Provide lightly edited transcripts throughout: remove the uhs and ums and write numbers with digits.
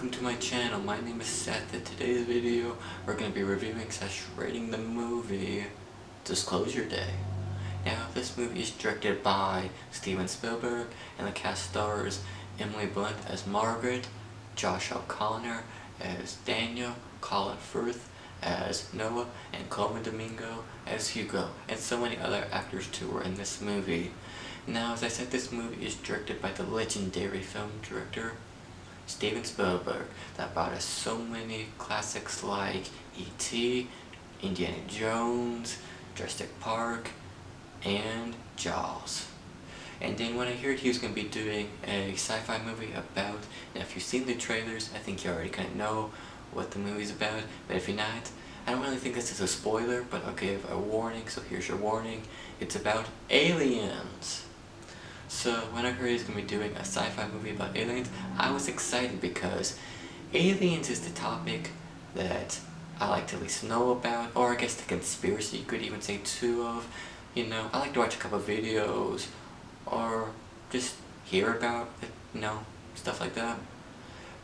welcome to my channel. My name is Seth. In today's video, we're going to be reviewing / rating the movie Disclosure Day. Now, this movie is directed by Steven Spielberg, and the cast stars Emily Blunt as Margaret, Josh O'Connor as Daniel, Colin Firth as Noah, and Colman Domingo as Hugo, and so many other actors too were in this movie. Now, as I said, this movie is directed by the legendary film director Steven Spielberg, that brought us so many classics like E.T., Indiana Jones, Jurassic Park, and Jaws. And then when I heard he was going to be doing a sci-fi movie about, now if you've seen the trailers, I think you already kind of know what the movie's about, but if you're not, I don't really think this is a spoiler, but I'll give a warning, so here's your warning. It's about aliens. So when I heard he was going to be doing a sci-fi movie about aliens, I was excited because aliens is the topic that I like to at least know about, or I guess the conspiracy you could even say too of. You know, I like to watch a couple of videos, or just hear about it, you know, stuff like that.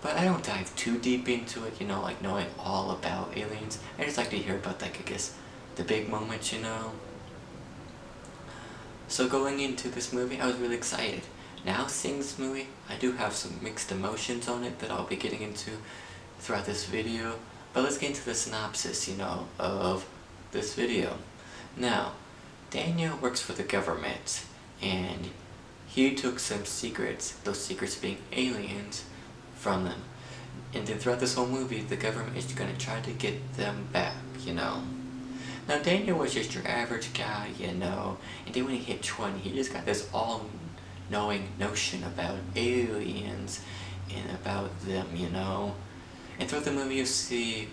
But I don't dive too deep into it, you know, like knowing all about aliens. I just like to hear about, like, I guess, the big moments, you know. So going into this movie, I was really excited. Now seeing this movie, I do have some mixed emotions on it that I'll be getting into throughout this video. But let's get into the synopsis, you know, of this video. Now, Daniel works for the government, and he took some secrets, those secrets being aliens, from them. And then throughout this whole movie, the government is going to try to get them back, you know. Now, Daniel was just your average guy, you know, and then when he hit 20, he just got this all-knowing notion about aliens and about them, you know. And throughout the movie, you see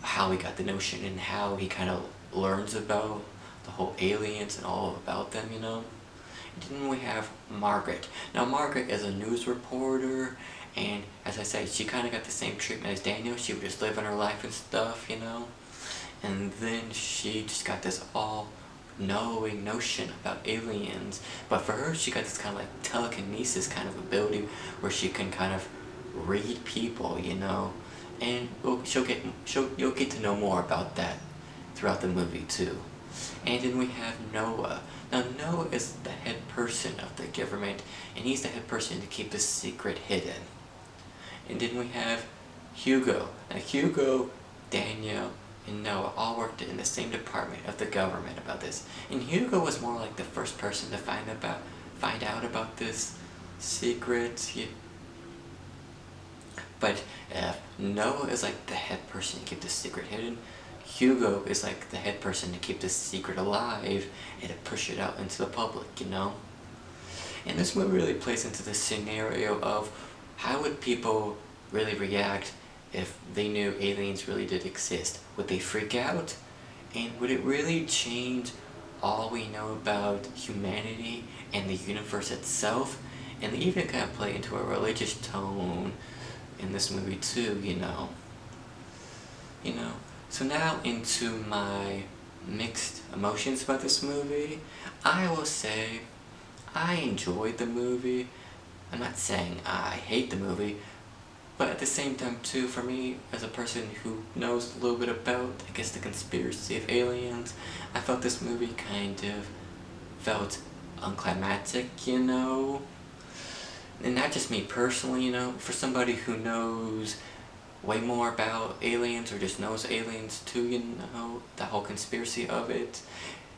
how he got the notion and how he kind of learns about the whole aliens and all about them, you know. And then we have Margaret. Now, Margaret is a news reporter, and as I said, she kind of got the same treatment as Daniel. She would just live in her life and stuff, you know. And then she just got this all-knowing notion about aliens. But for her, she got this kind of like telekinesis kind of ability where she can kind of read people, you know. And you'll get to know more about that throughout the movie too. And then we have Noah. Now, Noah is the head person of the government, and he's the head person to keep the secret hidden. And then we have Hugo. Now, Hugo, Daniel, and Noah all worked in the same department of the government about this. And Hugo was more like the first person to find out about this secret. But Noah is like the head person to keep the secret hidden. Hugo is like the head person to keep this secret alive and to push it out into the public, you know? And this movie really plays into the scenario of how would people really react if they knew aliens really did exist. Would they freak out? And would it really change all we know about humanity and the universe itself? And they even kind of play into a religious tone in this movie too, you know? So now into my mixed emotions about this movie. I will say I enjoyed the movie. I'm not saying I hate the movie, but at the same time too, for me, as a person who knows a little bit about, I guess, the conspiracy of aliens, I felt this movie kind of felt unclimactic, you know? And not just me personally, you know, for somebody who knows way more about aliens or just knows aliens too, you know, the whole conspiracy of it,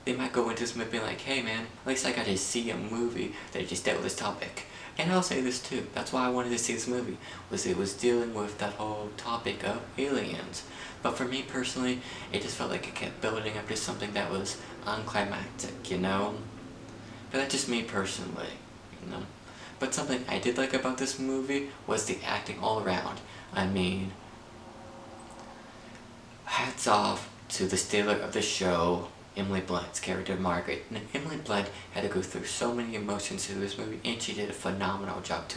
they might go into this movie being like, hey man, at least I got to see a movie that just dealt with this topic. And I'll say this too, that's why I wanted to see this movie, was it was dealing with that whole topic of aliens. But for me personally, it just felt like it kept building up to something that was unclimactic, you know? But that's just me personally, you know? But something I did like about this movie was the acting all around. I mean, hats off to the star of the show, Emily Blunt's character Margaret. And Emily Blunt had to go through so many emotions through this movie, and she did a phenomenal job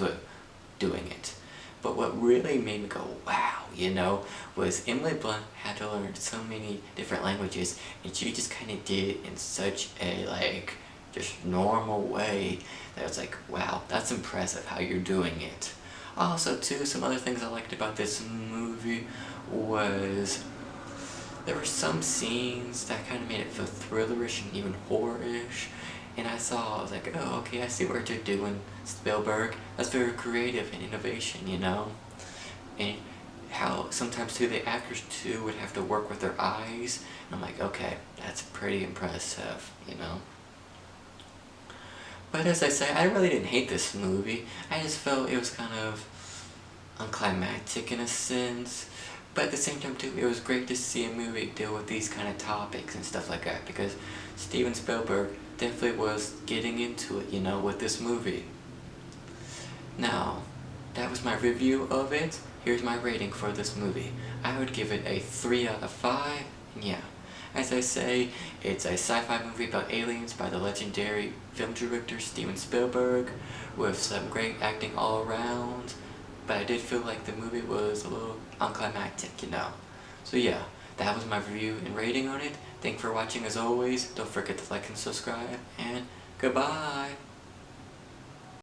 doing it. But what really made me go, wow, you know, was Emily Blunt had to learn so many different languages, and she just kind of did it in such a, like, just normal way that was like, wow, that's impressive how you're doing it. Also too, some other things I liked about this movie was there were some scenes that kind of made it feel thrillerish and even horror-ish. And I was like, oh, okay, I see what you're doing, Spielberg. That's very creative and innovation, you know? And how sometimes too, the actors too would have to work with their eyes. And I'm like, okay, that's pretty impressive, you know? But as I say, I really didn't hate this movie. I just felt it was kind of unclimactic in a sense. But at the same time too, it was great to see a movie deal with these kind of topics and stuff like that, because Steven Spielberg definitely was getting into it, you know, with this movie. Now, that was my review of it. Here's my rating for this movie. I would give it a 3 out of 5, and yeah. As I say, it's a sci-fi movie about aliens by the legendary film director Steven Spielberg, with some great acting all around. But I did feel like the movie was a little unclimactic, you know. So yeah, that was my review and rating on it. Thanks for watching as always. Don't forget to like and subscribe, and goodbye!